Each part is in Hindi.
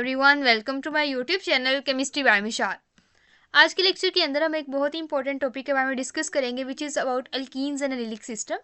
Everyone, welcome to my YouTube channel chemistry by Mishal. आज के लेक्चर के अंदर हम एक बहुत ही इंपॉर्टेंट टॉपिक के बारे में डिस्कस करेंगे which is about alkenes and allylic system.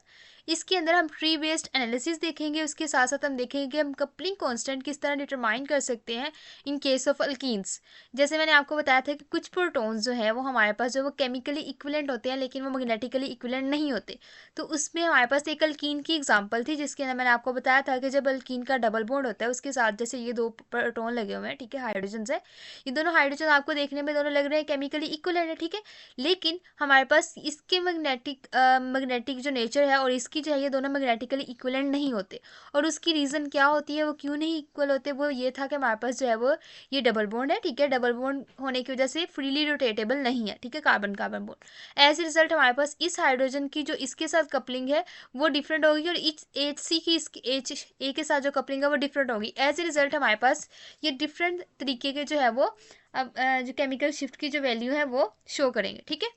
इसके अंदर हम ट्री बेस्ड एनालिसिस देखेंगे, उसके साथ साथ हम देखेंगे कि हम कपलिंग कांस्टेंट किस तरह डिटरमाइन कर सकते हैं इन केस ऑफ अल्कीन्स। जैसे मैंने आपको बताया था कि कुछ प्रोटॉन्स जो है वो हमारे पास जो वो केमिकली इक्विवेलेंट होते हैं लेकिन वो मैग्नेटिकली इक्विवेलेंट नहीं होते। तो उसमें हमारे पास एक अल्कीन की एग्जांपल थी जिसके अंदर मैंने आपको बताया था कि जब अल्कीन का डबल बॉन्ड होता है उसके साथ जैसे ये दो प्रोटॉन लगे हुए हैं, ठीक है, हाइड्रोजन है। ये दोनों हाइड्रोजन आपको देखने में दोनों लग रहे हैं केमिकली इक्विवेलेंट है, ठीक है, लेकिन हमारे पास इसके मैग्नेटिक जो नेचर है और इसकी जो है ये दोनों मैग्नेटिकली इक्विवेलेंट नहीं होते। और उसकी रीज़न क्या होती है, वो क्यों नहीं इक्वल होते, वो ये था कि हमारे पास जो है वो ये डबल बॉन्ड है, ठीक है, डबल बॉन्ड होने की वजह से फ्रीली रोटेटेबल नहीं है, ठीक है, carbon carbon bond. As a result हमारे पास इस हाइड्रोजन की जो इसके साथ कपलिंग है वो डिफरेंट होगी और इस एच सी की इसके एच ए के साथ जो कपलिंग है वो डिफरेंट होगी। एज ए रिजल्ट हमारे पास ये डिफरेंट तरीके के जो है वो अब जो केमिकल शिफ्ट की जो वैल्यू है वो शो करेंगे, ठीक है।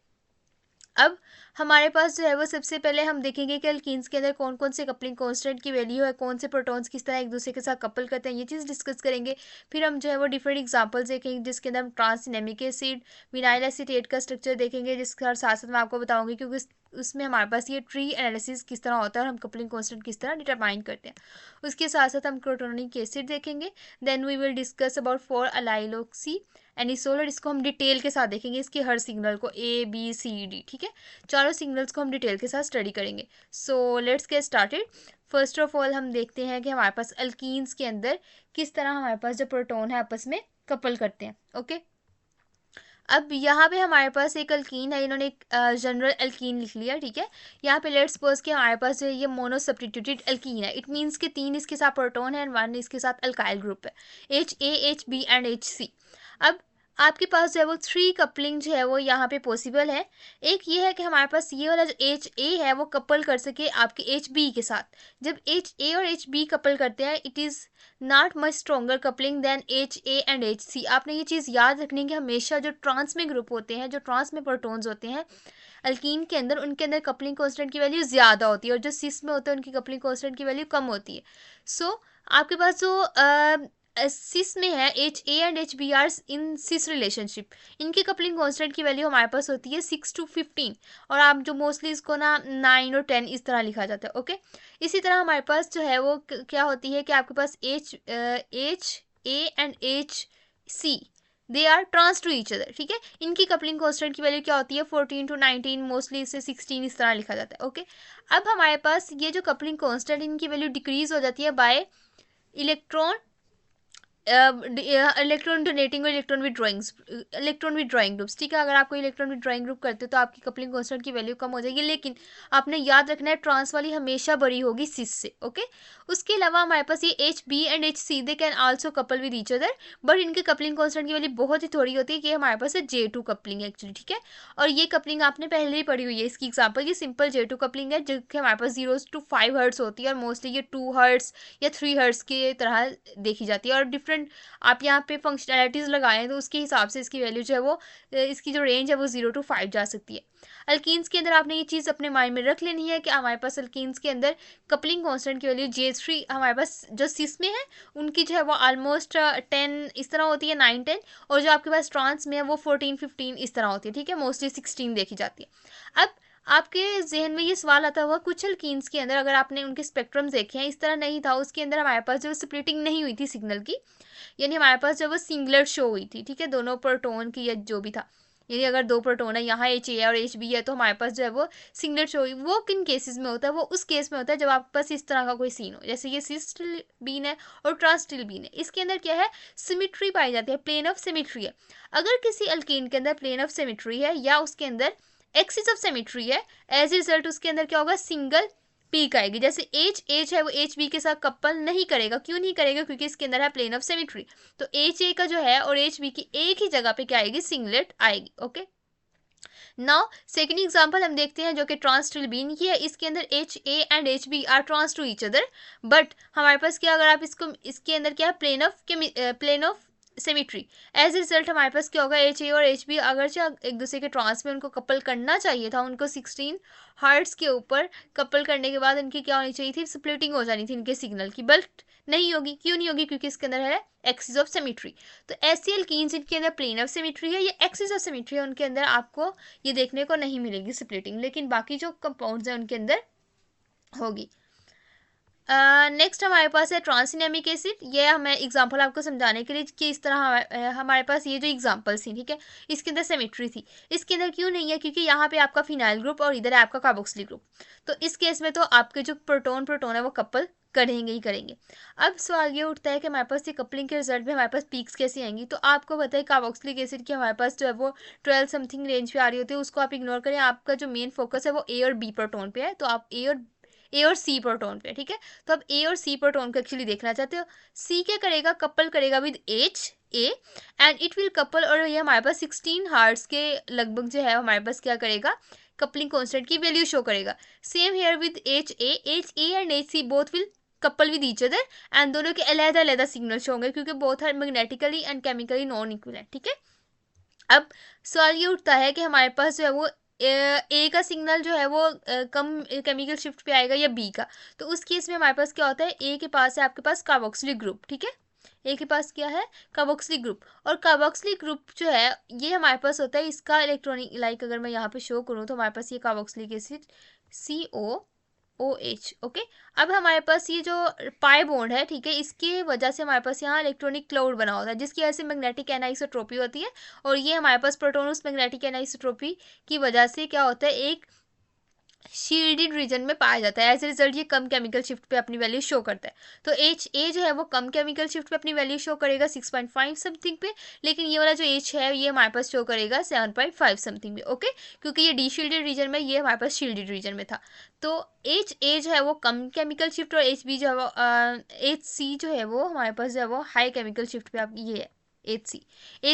अब हमारे पास जो है वो सबसे पहले हम देखेंगे कि अल्कीन्स के अंदर कौन कौन से कपलिंग कांस्टेंट की वैल्यू है, कौन से प्रोटॉन्स किस तरह एक दूसरे के साथ कपल करते हैं, ये चीज़ डिस्कस करेंगे। फिर हम जो है वो डिफरेंट एग्जांपल्स देखेंगे जिसके अंदर हम ट्रांसनेमिक एसिड, विनाइल एसीटेट का स्ट्रक्चर देखेंगे, जिसके साथ साथ मैं आपको बताऊंगी क्योंकि उसमें हमारे पास ये ट्री एनालिसिस किस तरह होता है और हम कपलिंग कांस्टेंट किस तरह डिटरमाइन करते हैं। उसके साथ साथ हम क्रोटोनिक एसिड देखेंगे। Then we will discuss about 4 allyloxy anisole और इसको हम डिटेल के साथ देखेंगे, इसके हर सिग्नल को A B C D, ठीक है, चारों सिग्नल्स को हम डिटेल के साथ स्टडी करेंगे। So let's get started. First of all हम देखते हैं कि हमारे पास अल्कीन्स के अंदर किस तरह हमारे पास जो प्रोटॉन है आपस में कपल करते हैं। ओके, अब यहाँ पे हमारे पास एक अल्कीन है, इन्होंने एक जनरल अल्कीन लिख लिया, ठीक है। यहाँ पे लेट्स सपोज कि हमारे पास जो है ये मोनो सब्स्टिट्यूटेड अल्कीन है। इट मीन्स कि 3 इसके साथ प्रोटॉन है एंड 1 इसके साथ अल्काइल ग्रुप है, HA, HB एंड HC। अब आपके पास जो है वो 3 कपलिंग जो है वो यहाँ पे पॉसिबल है। एक ये है कि हमारे पास ये वाला जो HA है वो कपल कर सके आपके HB के साथ। जब HA और HB कपल करते हैं it is not much stronger coupling than HA and HC। आपने ये चीज़ याद रखनी है कि हमेशा जो ट्रांस में ग्रुप होते हैं, जो ट्रांस में प्रोटॉन्स होते हैं अल्कीन के अंदर, उनके अंदर कपलिंग कांस्टेंट की वैल्यू ज़्यादा होती है और जो सिस में होते हैं उनकी कपलिंग कांस्टेंट की वैल्यू कम होती है। सो आपके पास जो सिस में है HA and HB are in cis relationship, इनकी कपलिंग कांस्टेंट की वैल्यू हमारे पास होती है 6 to 15 और आप जो मोस्टली इसको ना 9 और 10 इस तरह लिखा जाता है। ओके, इसी तरह हमारे पास जो है वो क्या होती है कि आपके पास HA and HC they are trans to each other, ठीक है। इनकी कपलिंग कांस्टेंट की वैल्यू क्या होती है 14 to 19, मोस्टली इसे 16 इस तरह लिखा जाता है। ओके, अब हमारे पास ये जो कपलिंग कांस्टेंट इनकी वैल्यू डिक्रीज हो जाती है बाय इलेक्ट्रॉन इलेक्ट्रॉन डोनेटिंग और इलेक्ट्रॉन विड्रॉइंग ग्रुप्स, ठीक है। अगर आपको इलेक्ट्रॉन विड्रॉइंग ग्रुप करते हो तो आपकी कपलिंग कांस्टेंट की वैल्यू कम हो जाएगी, लेकिन आपने याद रखना है ट्रांस वाली हमेशा बड़ी होगी सिस से। ओके, उसके अलावा हमारे पास ये HB and HC they can also couple with each other, but इनके कपलिंग कांस्टेंट की वैल्यू बहुत ही थोड़ी होती है कि हमारे पास है J2 कपलिंग एक्चुअली, ठीक है। और ये कपलिंग आपने पहले ही पढ़ी हुई है, इसकी एग्जाम्पल ये सिंपल J2 कपलिंग है जो कि हमारे पास 0 to 5 हर्ट्स होती है और मोस्टली ये 2 हर्ट्स या 3 हर्ट्स की तरह देखी जाती है। और डिफरेंट आप यहाँ पे फंक्शनैलिटीज़ लगाएं तो उसके हिसाब से इसकी वैल्यू जो है वो इसकी जो रेंज है वो 0 to 5 जा सकती है। अल्कीन्स के अंदर आपने ये चीज़ अपने माइंड में रख लेनी है कि हमारे पास अल्कीन्स के अंदर कपलिंग कांस्टेंट की वैल्यू J3 हमारे पास जो सिस में है उनकी जो है वो ऑलमोस्ट 10 इस तरह होती है, 9 10, और जो आपके पास ट्रांस में है वो 14 15 इस तरह होती है, ठीक है, मोस्टली 16 देखी जाती है। अब आपके जहन में ये सवाल आता हुआ कुछ अल्कीन्स के अंदर अगर आपने उनके स्पेक्ट्रम देखे हैं इस तरह नहीं था, उसके अंदर हमारे पास जो स्प्लिटिंग नहीं हुई थी सिग्नल की, यानी हमारे पास जब वो सिंगलेट शो हुई थी, ठीक है, दोनों प्रोटोन की या जो भी था, यानी अगर 2 प्रोटोन है यहाँ HA और HB है तो हमारे पास जो है वो सिंगलेट शो हुई। वो किन केसेस में होता है, वो उस केस में होता है जब आपके पास इस तरह का कोई सीन हो, जैसे ये सिस्टल बीन है और ट्रांसटिल बीन है। इसके अंदर क्या है, सिमिट्री पाई जाती है, प्लेन ऑफ सिमिट्री है। अगर किसी अल्कीन के अंदर प्लेन ऑफ सिमिट्री है या उसके अंदर एक्सिस ऑफ सिमिट्री है, एज ए रिजल्ट उसके अंदर क्या होगा, सिंगल पीक आएगी। जैसे H है वो HB के साथ कपल नहीं करेगा, क्यों नहीं करेगा, क्योंकि इसके अंदर है प्लेन ऑफ सिमिट्री। तो HA का जो है और HB की एक ही जगह पे क्या आएगी, सिंगलेट आएगी। ओके, नाउ सेकेंड एग्जाम्पल हम देखते हैं जो कि ट्रांसटिल्बीन की है। इसके अंदर HA and HB are trans to each other, but हमारे पास क्या, अगर आप इसको इसके अंदर क्या है, plane of symmetry, as a result हमारे पास क्या होगा, HA और HB अगर एक दूसरे के ट्रांस में उनको कपल करना चाहिए था, उनको 16 हर्ट्स के ऊपर कपल करने के बाद इनकी क्या होनी चाहिए थी, स्प्लिटिंग हो जानी थी इनके सिग्नल की, बट नहीं होगी। क्यों नहीं होगी? क्योंकि इसके अंदर है एक्सिस ऑफ सिमेट्री। तो ऐसी एल्कीन्स जिनके अंदर प्लेन ऑफ सिमेट्री है या एक्सिस ऑफ सिमेट्री है उनके अंदर आपको ये देखने को नहीं मिलेगी स्प्लिटिंग, लेकिन बाकी जो कंपाउंड्स हैं उनके अंदर होगी। नेक्स्ट हमारे पास है ट्रांसिनेमिक एसिड। ये हमें एग्जांपल आपको समझाने के लिए कि इस तरह हमारे पास ये जो एग्जांपल्स थी, ठीक है, इसके अंदर सिमेट्री थी। इसके अंदर क्यों नहीं है? क्योंकि यहाँ पे आपका फिनाइल ग्रुप और इधर है आपका कार्बोक्सिलिक ग्रुप। तो इस केस में तो आपके जो प्रोटोन है वो कपल करेंगे ही करेंगे। अब सवाल ये उठता है कि हमारे पास ये कपलिंग के रिजल्ट में हमारे पास पीक्स कैसी आएंगी। तो आपको पता है कार्बोक्सिलिक एसिड की हमारे पास जो है वो 12 समथिंग रेंज पे आ रही होती है, उसको आप इग्नोर करें। आपका जो मेन फोकस है वो ए और बी प्रोटोन पे है, तो आप ए और सी प्रोटोन पे, ठीक है। तो अब ए और सी प्रोटोन को एक्चुअली देखना चाहते हो। सी क्या करेगा? कपल करेगा with H A and it will couple, और ये हमारे पास 16 हार्ट्स के लगभग जो है हमारे पास क्या करेगा? कपलिंग कांस्टेंट की वैल्यू शो करेगा। Same here with H A and H C both will couple with each other and दोनों के अलग अलग सिग्नल शो होंगे क्योंकि both are magnetically and chemically non equivalent, ठीक है। अब सवाल ये उठता है कि हमारे पास जो है वो ए का सिग्नल जो है वो कम केमिकल शिफ्ट पे आएगा या बी का। तो उस केस में हमारे पास क्या होता है? ए के पास है आपके पास कार्बोक्सिलिक ग्रुप, ठीक है। ए के पास क्या है? Carboxylic group. और कार्बोक्सिलिक ग्रुप जो है ये हमारे पास होता है, इसका इलेक्ट्रॉनिक लाइक अगर मैं यहाँ पे शो करूँ तो हमारे पास ये कार्बोक्सिलिक एसिड COOH, ओके। अब हमारे पास ये जो पाई बॉन्ड है, ठीक है, इसकी वजह से हमारे पास यहाँ इलेक्ट्रॉनिक क्लाउड बना होता है जिसकी वजह से मैग्नेटिक एनाइसोट्रॉपी होती है। और ये हमारे पास प्रोटॉन उस मैग्नेटिक एनाइसोट्रॉपी की वजह से क्या होता है? एक शील्डेड रीजन में पाया जाता है। एज ए रिजल्ट ये कम केमिकल शिफ्ट पे अपनी वैल्यू शो करता है। तो एच ए जो है वो कम केमिकल शिफ्ट पे अपनी वैल्यू शो करेगा 6.5 समथिंग पे, लेकिन ये वाला जो एच है ये हमारे पास शो करेगा 7.5 समथिंग पे, ओके। क्योंकि ये डी शील्डेड रीजन में, ये हमारे पास शील्डेड रीजन में था। तो एच ए जो है वो कम केमिकल शिफ्ट और एच बी जो है वो एच सी जो है वो हमारे पास जो है वो हाई केमिकल शिफ्ट पे आप ये है एच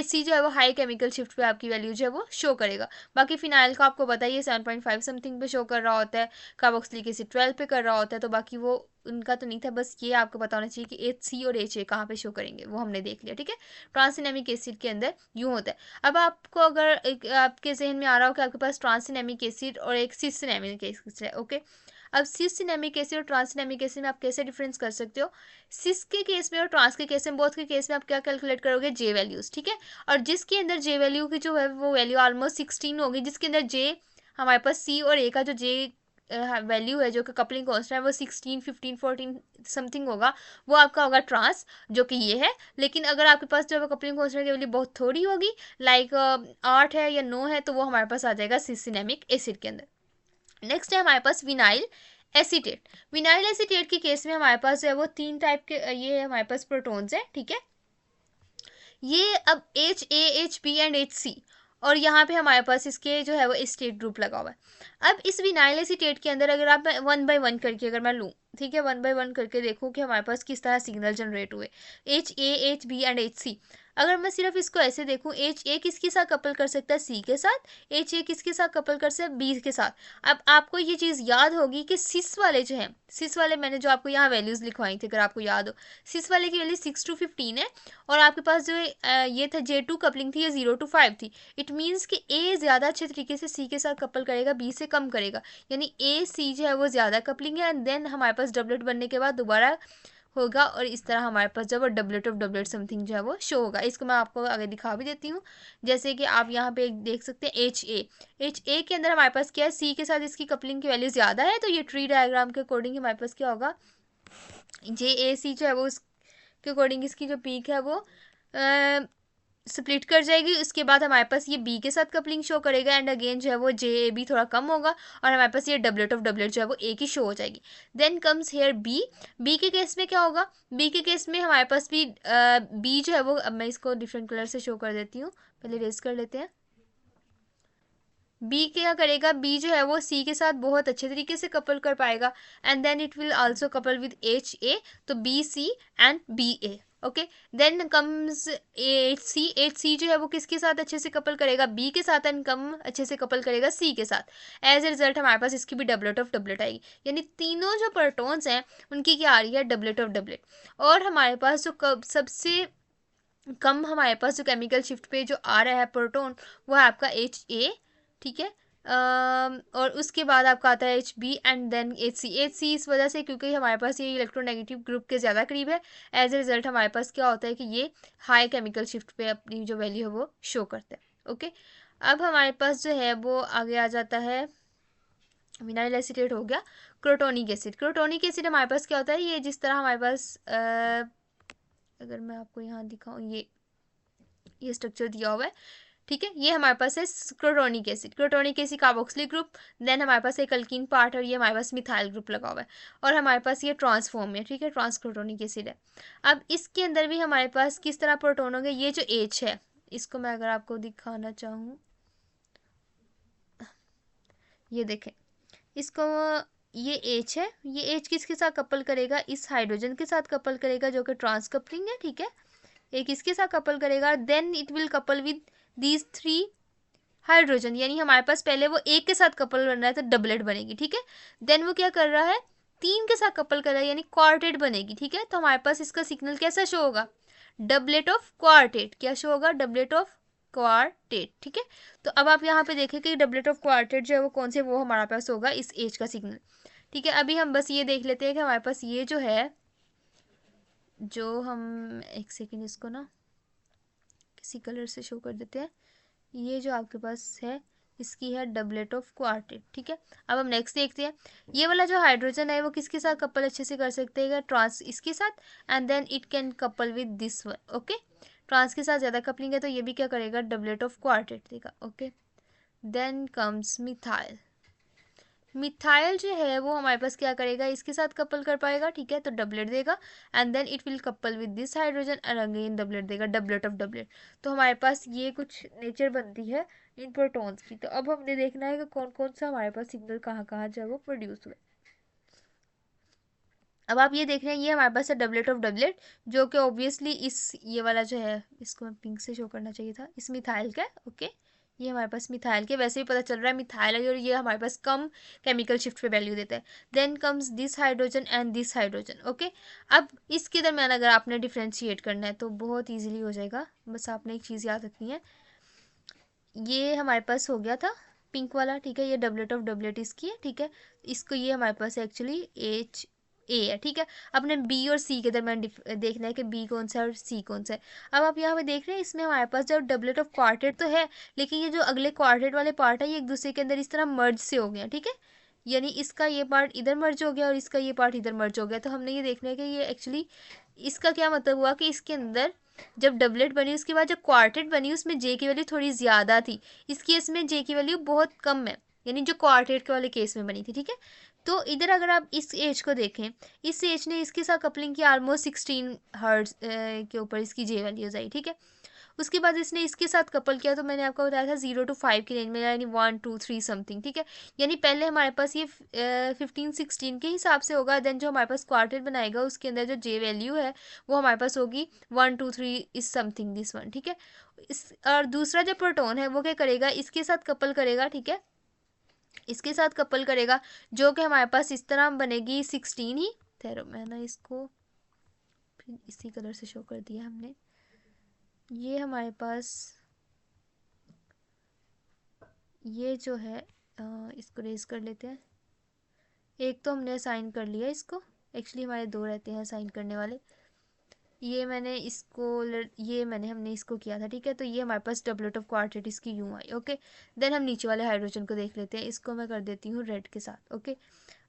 सी जो है वो हाई केमिकल शिफ्ट पे आपकी वैल्यू जो है वो शो करेगा। बाकी फिनाइल का आपको बताइए 7.5 समथिंग पे शो कर रहा होता है, कार्बोक्सिलिक एसिड 12 पे कर रहा होता है। तो बाकी वो उनका तो नहीं था, बस ये आपको पता होना चाहिए कि एच सी और एच ए कहाँ पे शो करेंगे वो हमने देख लिया, ठीक है। ट्रांसिनेमिक एसिड के अंदर यूँ होता है। अब आपको अगर आपके जहन में आ रहा हो कि आपके पास ट्रांसिनेमिक एसिड और एक सिस्सिनेमिक एसिड है, ओके। अब सिस्सिनेमिक एसिड और ट्रांसिनेमिक एसिड में आप कैसे डिफरेंस कर सकते हो? सिस के केस में और ट्रांस के केस में, बोथ के केस में आप क्या कैलकुलेट करोगे? जे वैल्यूज, ठीक है। और जिसके अंदर जे वैल्यू की जो है वो वैल्यू ऑलमोस्ट 16 होगी, जिसके अंदर जे हमारे पास सी और ए का जो जे वैल्यू है जो कि कपलिंग कांस्टेंट है वो 16 15 14 समथिंग होगा, वो आपका होगा ट्रांस, जो कि ये है। लेकिन अगर आपके पास जो कपलिंग कांस्टेंट की वैल्यू बहुत थोड़ी होगी, लाइक 8 है या 9 है, तो वो हमारे पास आ जाएगा सिस्सिनेमिक एसिड के अंदर। नेक्स्ट है हमारे पास विनाइल एसीटेट। विनाइल एसीटेट के केस में हमारे पास जो है वो 3 टाइप के ये हमारे पास प्रोटॉन्स हैं, ठीक है। ये अब HAHB एंड HC, और यहाँ पे हमारे पास इसके जो है वो स्टेट ग्रुप लगा हुआ है। अब इस विनाइल एसीटेट के अंदर अगर आप 1 बाय 1 करके अगर मैं लूँ, ठीक है, 1 बाय 1 करके देखूँ कि हमारे पास किस तरह सिग्नल जनरेट हुए HAHB एंड HC। अगर मैं सिर्फ इसको ऐसे देखूँ, HA किसके साथ कपल कर सकता है? C के साथ। HA किसके साथ कपल कर सकता है? B के साथ। अब आपको ये चीज़ याद होगी कि सिस वाले जो हैं, सिस वाले मैंने जो आपको यहाँ वैल्यूज़ लिखवाई थी, अगर आपको याद हो, सिस वाले की वैल्यू 6 to 15 है। और आपके पास जो ये था J2 कपलिंग थी, ये 0 to 5 थी। इट मीन्स कि A ज़्यादा अच्छे तरीके से C के साथ कपल करेगा, B से कम करेगा। यानी AC जो है वो ज़्यादा कपलिंग है, एंड देन हमारे पास डबलेट बनने के बाद दोबारा होगा, और इस तरह हमारे पास जब डबलेट ऑफ डबलेट समथिंग जो है वो शो होगा। इसको मैं आपको आगे दिखा भी देती हूँ, जैसे कि आप यहाँ पे देख सकते हैं HA के अंदर हमारे पास क्या है? C के साथ इसकी कपलिंग की वैल्यू ज़्यादा है, तो ये ट्री डायग्राम के अकॉर्डिंग हमारे पास क्या होगा? JAC जो है वो उसके अकॉर्डिंग इसकी जो पीक है वो स्प्लिट कर जाएगी। उसके बाद हमारे पास ये बी के साथ कपलिंग शो करेगा, एंड अगेन जो है वो JAB थोड़ा कम होगा, और हमारे पास ये डबलेट ऑफ डबलेट जो है वो एक ही शो हो जाएगी। देन कम्स हेयर बी के केस में क्या होगा? बी के केस में हमारे पास भी बी जो है वो, अब मैं इसको डिफरेंट कलर से शो कर देती हूँ, पहले रेज कर लेते हैं। बी क्या करेगा? बी जो है वो सी के साथ बहुत अच्छे तरीके से कपल कर पाएगा, and then it will also couple with HA, तो BC and BA, okay. Then comes HC जो है वो किसके साथ अच्छे से कपल करेगा? B के साथ, एंड कम अच्छे से कपल करेगा C के साथ। एज ए रिजल्ट हमारे पास इसकी भी डबलेट ऑफ डबलेट आएगी, यानी तीनों जो प्रोटॉन्स हैं उनकी क्या आ रही है? Doublet of doublet. और हमारे पास जो सबसे कम हमारे पास जो केमिकल शिफ्ट पे जो आ रहा है प्रोटॉन, वो है आपका HA, ठीक है। और उसके बाद आपका आता है HB एंड देन HC इस वजह से क्योंकि हमारे पास ये इलेक्ट्रोनेगेटिव ग्रुप के ज़्यादा करीब है, एज ए रिजल्ट हमारे पास क्या होता है कि ये हाई केमिकल शिफ्ट पे अपनी जो वैल्यू है वो शो करता है। ओके, अब हमारे पास जो है वो आगे आ जाता है, विनाइल एसीटेट हो गया, क्रोटोनिक एसिड। क्रोटोनिक एसिड हमारे पास क्या होता है, ये जिस तरह हमारे पास अगर मैं आपको यहाँ दिखाऊँ, ये स्ट्रक्चर दिया हुआ है, ठीक है, ये हमारे पास है crotonic acid. Crotonic acid carboxylic group, then हमारे पास एक अल्कीन पार्ट और ये हमारे पास मिथाइल ग्रुप लगा हुआ है, और हमारे पास ये ट्रांसफॉर्म है, ठीक है, ट्रांस क्रोटोनिक एसिड है। अब इसके अंदर भी हमारे पास किस तरह प्रोटोन होंगे, ये जो H है, इसको मैं अगर आपको दिखाना चाहूँ, ये देखें इसको, ये H है, ये H किसके साथ कपल करेगा, इस हाइड्रोजन के साथ कपल करेगा जो कि ट्रांस कपलिंग है, ठीक है, एक इसके साथ कपल करेगा, then it will couple with these 3 hydrogen, यानी हमारे पास पहले वो एक के साथ कपल बन रहा है तो डबलेट बनेगी, ठीक है, देन वो क्या कर रहा है, 3 के साथ कपल कर रहा है यानी क्वार्टेट बनेगी, ठीक है, तो हमारे पास इसका सिग्नल कैसा शो होगा, डबलेट ऑफ क्वार्टेट, क्या शो होगा, डबलेट ऑफ क्वार्टेट, ठीक है। तो अब आप यहाँ पे देखें कि डबलेट ऑफ क्वार्टेट जो है वो कौन से, वो हमारे पास होगा इस एज का सिग्नल, ठीक है। अभी हम बस ये देख लेते हैं कि हमारे पास ये जो है, जो हम एक सेकेंड इसको ना किसी कलर से शो कर देते हैं, ये जो आपके पास है इसकी है डबलेट ऑफ क्वार्टेट, ठीक है। अब हम नेक्स्ट देखते हैं, ये वाला जो हाइड्रोजन है वो किसके साथ कपल अच्छे से कर सकते हैं, ट्रांस इसके साथ, and then it can couple with this one, okay, trans के साथ ज़्यादा कपलिंग है तो ये भी क्या करेगा, डबलेट ऑफ क्वार्टेट देगा, okay. Then comes methyl. Methyl जो है वो हमारे पास क्या करेगा, इसके साथ कपल कर पाएगा, ठीक है, तो डबलेट देगा, and then it will couple with this hydrogen और अगेन डबलेट देगा, डबलेट ऑफ डबलेट। तो हमारे पास ये कुछ नेचर बनती है इन प्रोटॉन्स की। तो अब हमने देखना है कि कौन कौन सा हमारे पास सिग्नल कहाँ कहाँ जो है वो प्रोड्यूस हुए। अब आप ये देख रहे हैं, ये हमारे पास है डबलेट ऑफ डबलेट, जो कि ऑब्वियसली इस ये वाला जो है, इसको मैं पिंक से शो करना चाहिए था, इस मिथाइल का, ओके, ये हमारे पास मिथाइल के, वैसे भी पता चल रहा है मिथाइल है और ये हमारे पास कम केमिकल शिफ्ट पे वैल्यू देता है। Then comes this hydrogen and this hydrogen, okay. अब इसके दरम्यान अगर आपने डिफ्रेंशिएट करना है तो बहुत ईजिली हो जाएगा, बस आपने एक चीज़ याद रखनी है, ये हमारे पास हो गया था पिंक वाला, ठीक है, ये डबलेट ऑफ डबलेट इसकी है, ठीक है, इसको ये हमारे पास एक्चुअली HA है, ठीक है। अपने B और C के दरम्यान देखना है कि B कौन सा है और C कौन सा है। अब आप यहाँ पे देख रहे हैं, इसमें हमारे पास जो डबलेट ऑफ क्वार्टेट तो है, लेकिन ये जो अगले क्वार्टेट वाले पार्ट है ये एक दूसरे के अंदर इस तरह मर्ज से हो गया, ठीक है, यानी इसका ये पार्ट इधर मर्ज हो गया और इसका ये पार्ट इधर मर्ज हो गया। तो हमने ये देखना है कि ये एक्चुअली इसका क्या मतलब हुआ कि इसके अंदर जब डबलेट बनी उसके बाद जब क्वार्टेट बनी उसमें जे की वैल्यू थोड़ी ज़्यादा थी, इस केस में जे की वैल्यू बहुत कम है, यानी जो क्वार्टेट के वाले केस में बनी थी, ठीक है। तो इधर अगर आप इस एज को देखें, इस एज ने इसके साथ कपलिंग की ऑलमोस्ट 16 हर्ट्ज के ऊपर इसकी जे वैल्यूज आई, ठीक है। उसके बाद इसने इसके साथ कपल किया तो मैंने आपको बताया था 0 to 5 की रेंज में, यानी 1 2 3 समथिंग, ठीक है। यानी पहले हमारे पास ये 15 16 के हिसाब से होगा, देन जो हमारे पास क्वार्टेट बनाएगा उसके अंदर जो जे वैल्यू है वो हमारे पास होगी 1 2 3 इस समथिंग दिस वन, ठीक है। इस और दूसरा जो प्रोटोन है वो क्या करेगा, इसके साथ कपल करेगा, ठीक है, इसके साथ कपल करेगा, जो कि हमारे पास इस तरह बनेगी 16 ही, ठहरो मैं ना इसको फिर इसी कलर से शो कर दिया हमने, ये हमारे पास ये जो है इसको रेज कर लेते हैं, एक तो हमने असाइन कर लिया इसको, एक्चुअली हमारे दो रहते हैं असाइन करने वाले, ये मैंने इसको ये हमने इसको किया था, ठीक है। तो ये हमारे पास डबलेट ऑफ क्वार्टेट इसकी यूँ आई, ओके। देन हम नीचे वाले हाइड्रोजन को देख लेते हैं, इसको मैं कर देती हूँ रेड के साथ, ओके।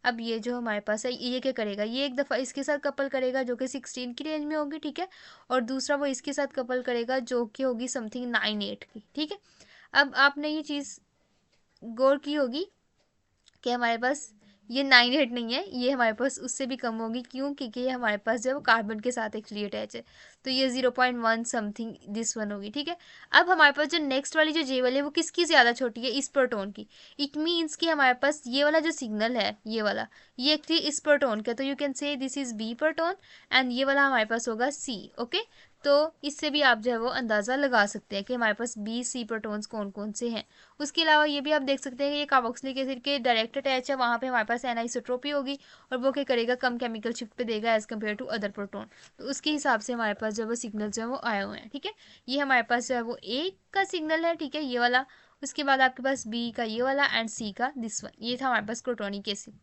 अब ये जो हमारे पास है ये क्या करेगा, ये एक दफ़ा इसके साथ कपल करेगा जो कि 16 की रेंज में होगी, ठीक है, और दूसरा वो इसके साथ कपल करेगा जो कि होगी समथिंग 9 8 की, ठीक है। अब आपने ये चीज़ गौर की होगी कि हमारे पास ये 9 8 नहीं है, ये हमारे पास उससे भी कम होगी, क्यों, क्योंकि ये हमारे पास जो है वो कार्बन के साथ एक्चुअली अटैच है, तो ये 0.1 समथिंग दिस वन होगी, ठीक है। अब हमारे पास जो नेक्स्ट वाली जो जे वाली है वो किसकी ज़्यादा छोटी है, इस प्रोटोन की। इट मीन्स कि हमारे पास ये वाला जो सिग्नल है ये वाला, ये एक्चुअली इस प्रोटोन का, तो you can say this is B proton and ये वाला हमारे पास होगा सी, ओके। तो इससे भी आप जो है वो अंदाज़ा लगा सकते हैं कि हमारे पास बी सी प्रोटोन्स कौन कौन से हैं। उसके अलावा ये भी आप देख सकते हैं कि ये कार्बोक्सिलिक एसिड के डायरेक्ट अटैच है, वहाँ पे हमारे पास एनाइसोट्रोपी होगी और वो क्या करेगा, कम केमिकल शिफ्ट पे देगा as compare to other proton. तो उसके हिसाब से हमारे पास जो है वो सिग्नल जो है वो आए हुए हैं, ठीक है। ये हमारे पास जो है वो एक का सिग्नल है, ठीक है, ये वाला, उसके बाद आपके पास बी का ये वाला एंड सी का दिस वन, ये था हमारे पास crotonic acid.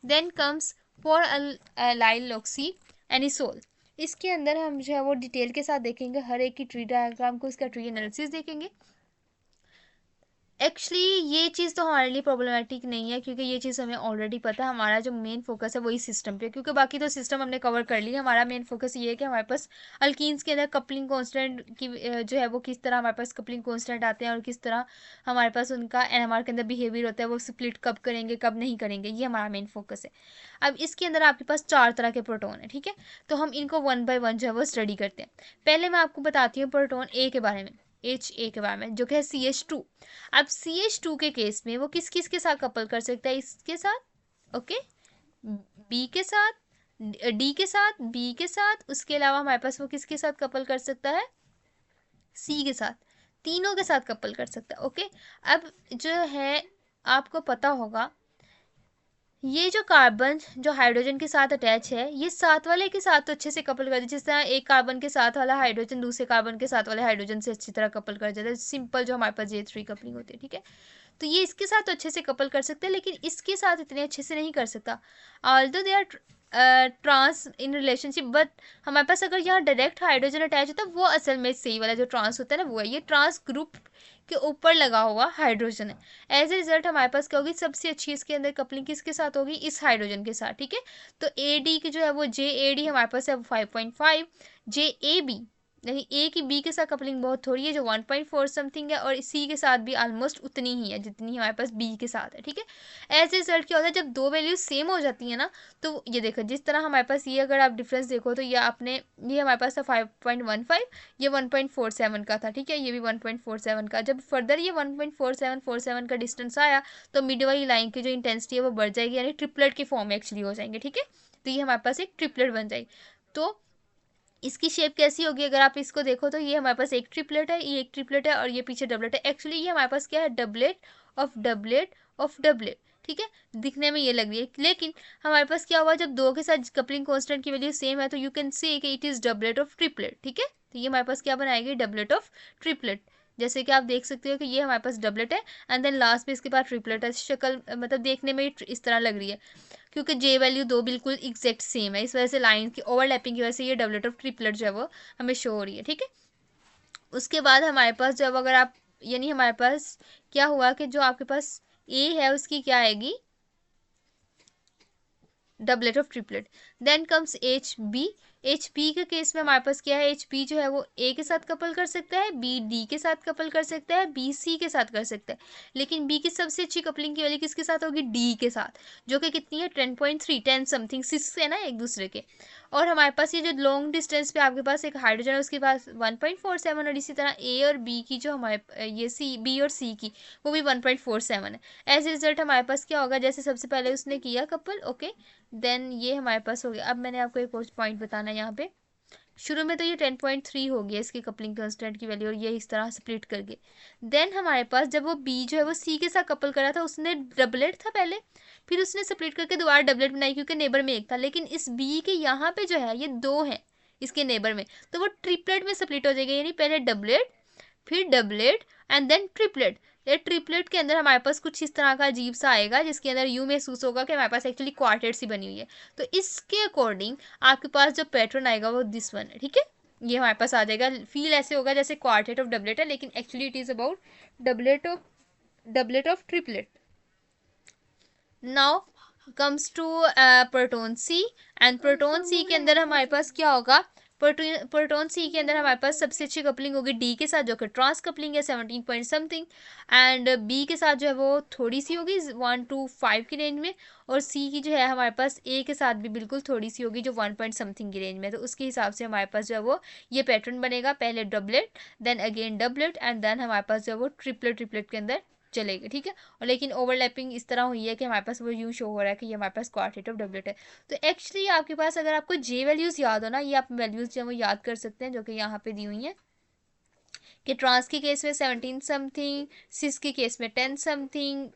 Then comes for allyloxy anisole. इसके अंदर हम जो है वो डिटेल के साथ देखेंगे, हर एक की ट्री डायग्राम को, इसका ट्री एनालिसिस देखेंगे। एक्चुअली ये चीज़ तो हमारे लिए प्रॉब्लमेटिक नहीं है, क्योंकि ये चीज़ हमें ऑलरेडी पता है। हमारा जो मेन फोकस है वही सिस्टम पे, क्योंकि बाकी तो सिस्टम हमने कवर कर लिया। हमारा मेन फोकस ये है कि हमारे पास अल्कीन्स के अंदर कपलिंग कांस्टेंट की जो है वो किस तरह हमारे पास कपलिंग कांस्टेंट आते हैं और किस तरह हमारे पास उनका एनएमआर के अंदर बिहेवियर होता है, वो स्प्लिट कब करेंगे कब नहीं करेंगे, ये हमारा मेन फोकस है। अब इसके अंदर आपके पास 4 तरह के प्रोटोन है, ठीक है। तो हम इनको 1 बाय 1 जो है वो स्टडी करते हैं। पहले मैं आपको बताती हूँ प्रोटोन ए के बारे में, H के बारे में, जो कि है CH2। अब CH2 के केस में वो किस किस के साथ कपल कर सकता है, इसके साथ, ओके, बी के साथ, डी के साथ, बी के साथ, उसके अलावा हमारे पास वो किसके साथ कपल कर सकता है, सी के साथ, तीनों के साथ कपल कर सकता है, ओके। अब जो है आपको पता होगा ये जो कार्बन जो हाइड्रोजन के साथ अटैच है, ये साथ वाले के साथ तो अच्छे से कपल कर दे, जिस तरह एक कार्बन के साथ वाला हाइड्रोजन दूसरे कार्बन के साथ वाले हाइड्रोजन से अच्छी तरह कपल कर जाता है, सिंपल जो हमारे पास J3 कपलिंग होती है, ठीक है। तो ये इसके साथ तो अच्छे से कपल कर सकते हैं, लेकिन इसके साथ इतने अच्छे से नहीं कर सकता। Although they are trans in relationship, but हमारे पास अगर यहाँ डायरेक्ट हाइड्रोजन अटैच होता है, वो असल में सही वाला जो ट्रांस होता है ना वो है, ये ट्रांस ग्रुप के ऊपर लगा हुआ हाइड्रोजन है। एज ए रिजल्ट हमारे पास क्या होगी, सबसे अच्छी इसके अंदर कपलिंग किसके साथ होगी, इस हाइड्रोजन के साथ, ठीक है। तो ए डी की जो है वो JAD हमारे पास है 5.5, JAB नहीं, ए की बी के साथ कपलिंग बहुत थोड़ी है जो 1.4 समथिंग है, और सी के साथ भी ऑलमोस्ट उतनी ही है जितनी हमारे पास बी के साथ है, ठीक है। एज ए रिजल्ट क्या होता है, जब दो वैल्यूज सेम हो जाती है ना, तो ये देखो जिस तरह हमारे पास ये अगर आप डिफरेंस देखो तो ये आपने, ये हमारे पास था 5.15, ये 1.47 का था, ठीक है, ये भी 1.47 का। जब फर्दर ये 1.4747 का डिस्टेंस आया तो मिड वाली लाइन की जो इंटेंसिटी है वो बढ़ जाएगी, यानी ट्रिपलेट के फॉर्म में एक्चुअली हो जाएंगे, ठीक है। तो ये हमारे पास एक ट्रिपलेट बन जाएगी। तो इसकी शेप कैसी होगी, अगर आप इसको देखो तो ये हमारे पास एक ट्रिपलेट है, ये एक ट्रिपलेट है, और ये पीछे डबलेट है। एक्चुअली ये हमारे पास क्या है, doublet of doublet of doublet, ठीक है। दिखने में ये लग रही है, लेकिन हमारे पास क्या हुआ, जब दो के साथ कपलिंग कांस्टेंट की वैल्यू सेम है तो यू कैन से कि it is doublet of triplet, ठीक है। तो ये हमारे पास क्या बनाएगी, डबलेट ऑफ ट्रिपलेट। जैसे कि आप देख सकते हो कि ये हमारे पास डबलेट है एंड देन लास्ट में इसके पास ट्रिपलेट है। शक्ल मतलब देखने में इस तरह लग रही है, क्योंकि J वैल्यू दो बिल्कुल एग्जैक्ट सेम है, इस वजह से लाइन की ओवरलैपिंग की वजह से ये डबलेट ऑफ ट्रिपलेट जो है वो हमें शो हो रही है, ठीक है। उसके बाद हमारे पास जब अगर आप, यानी हमारे पास क्या हुआ कि जो आपके पास A है उसकी क्या आएगी, doublet of triplet. Then comes HB के केस में हमारे पास क्या है, HB जो है वो A के साथ कपल कर सकता है, B D के साथ कपल कर सकता है, B C के साथ कर सकता है, लेकिन B की सबसे अच्छी कपलिंग की वैल्यू किसके साथ होगी, D के साथ, जो कि कितनी है 10.3, 10 समथिंग 6 है ना एक दूसरे के। और हमारे पास ये जो लॉन्ग डिस्टेंस पे आपके पास एक हाइड्रोजन है उसके पास 1.47, और इसी तरह A और B की जो हमारे ये B और C की वो भी 1.47 है। एज ए रिजल्ट हमारे पास क्या होगा, जैसे सबसे पहले उसने किया कपल, ओके, देन ये हमारे पास हो गया। अब मैंने आपको एक और पॉइंट बताना है यहाँ पे, शुरू में तो ये 10.3 हो गया इसकी कपलिंग कांस्टेंट की वैल्यू, और ये इस तरह स्प्लिट कर गए। देन हमारे पास जब वो बी जो है वो सी के साथ कपल करा था, उसने डबलेट था पहले, फिर उसने स्प्लिट करके दोबारा डबलेट बनाई क्योंकि नेबर में एक था, लेकिन इस बी के यहाँ पे जो है ये दो है इसके नेबर में, तो वो ट्रिपलेट में स्प्लिट हो जाएगा, यानी पहले डबलेट फिर डबलेट एंड देन ट्रिपलेट। ये ट्रिपलेट के अंदर हमारे पास कुछ इस तरह का अजीब सा आएगा, जिसके अंदर यूँ महसूस होगा कि हमारे पास एक्चुअली क्वार्टेट सी बनी हुई है। तो इसके अकॉर्डिंग आपके पास जो पैटर्न आएगा वो दिस वन है, ठीक है। ये हमारे पास आ जाएगा, फील ऐसे होगा जैसे क्वार्टेट ऑफ डबलेट है, लेकिन actually it is about doublet of triplet. Now comes to proton C, and proton C के अंदर हमारे पास क्या होगा, प्रोटॉन सी के अंदर हमारे पास सबसे अच्छी कपलिंग होगी डी के साथ, जो कि ट्रांस कपलिंग है 17 पॉइंट समथिंग, एंड बी के साथ जो है वो थोड़ी सी होगी 1 to 5 की रेंज में, और सी की जो है हमारे पास ए के साथ भी बिल्कुल थोड़ी सी होगी जो 1 पॉइंट समथिंग की रेंज में। तो उसके हिसाब से हमारे पास जो है वो ये पैटर्न बनेगा, पहले doublet then again doublet and then हमारे पास जो है वो ट्रिपलेट के अंदर चलेगी, ठीक है। और लेकिन ओवरलैपिंग इस तरह हुई है कि हमारे पास वो यूँ शो हो रहा है कि ये हमारे पास क्वार्टेट ऑफ डबलेट है। तो एक्चुअली आपके पास अगर आपको J वैल्यूज़ याद हो ना, ये आप वैल्यूज़ जो है वो याद कर सकते हैं, जो कि यहाँ पे दी हुई हैं कि ट्रांस के केस में 17 समथिंग, सिस के केस में 10 समथिंग,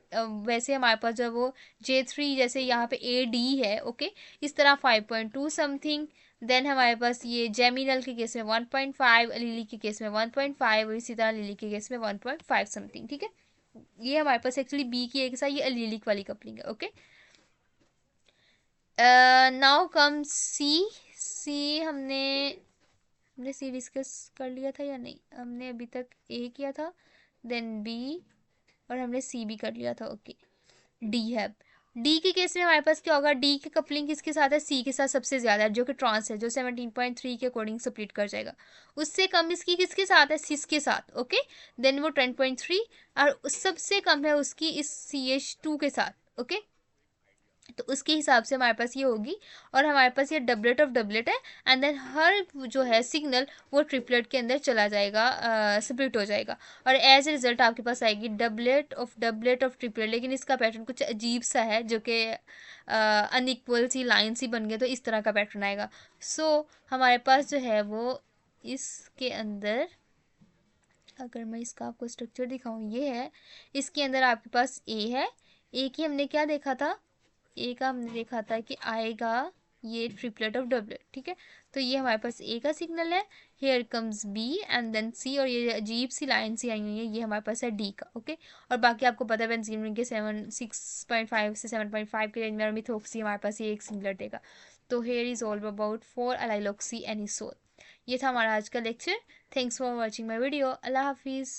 वैसे हमारे पास जो है वो J3 जैसे यहाँ पे AD है, ओके, इस तरह 5.2 समथिंग। देन हमारे पास ये जेमिनल के केस में 1.5, लिली के केस में 1.5, और इसी तरह लिली के केस में 1.5 समथिंग, ठीक है। ये हमारे पास एक्चुअली बी की ए के साथ ये एलिलिक वाली कपलिंग है। ओके, नाउ कम सी। सी हमने सी डिस्कस कर लिया था या नहीं? हमने अभी तक ए किया था, देन बी, और हमने सी भी कर लिया था। ओके, डी है। डी के केस में हमारे पास क्या होगा? डी की कपलिंग किसके साथ है? सी के साथ सबसे ज्यादा है, जो कि ट्रांस है, जो 17.3 के अकॉर्डिंग स्प्लिट कर जाएगा। उससे कम इसकी किसके साथ है? सिस के साथ। ओके, देन वो 10.3, और सबसे कम है उसकी इस CH2 के साथ। ओके, तो उसके हिसाब से हमारे पास ये होगी, और हमारे पास ये डबलेट ऑफ डबलेट है, एंड देन हर जो है सिग्नल वो ट्रिपलेट के अंदर चला जाएगा, स्प्लिट हो जाएगा, और एज ए रिजल्ट आपके पास आएगी डबलेट ऑफ ट्रिपलेट। लेकिन इसका पैटर्न कुछ अजीब सा है, जो कि अनइक्वल सी लाइन सी बन गई, तो इस तरह का पैटर्न आएगा। सो हमारे पास जो है वो इसके अंदर, अगर मैं इसका आपको स्ट्रक्चर दिखाऊं, ये है, इसके अंदर आपके पास ए है। ए की हमने क्या देखा था? ए का हमने देखा था कि आएगा ये ट्रिपलेट ऑफ डबलेट। ठीक है, तो ये हमारे पास ए का सिग्नल है। Here comes B and then C, और ये अजीब सी लाइन सी आई हुई है, ये हमारे पास है डी का। ओके, और बाकी आपको पता है बेंजीन रिंग के 6.5 से 7.5 के रेंज में, और मिथोक्सी हमारे पास ये एक सिंगलर देगा। तो here is all about 4 allyloxy anisole। ये था हमारा आज का lecture. Thanks for watching my video. अल्लाह हाफिज़।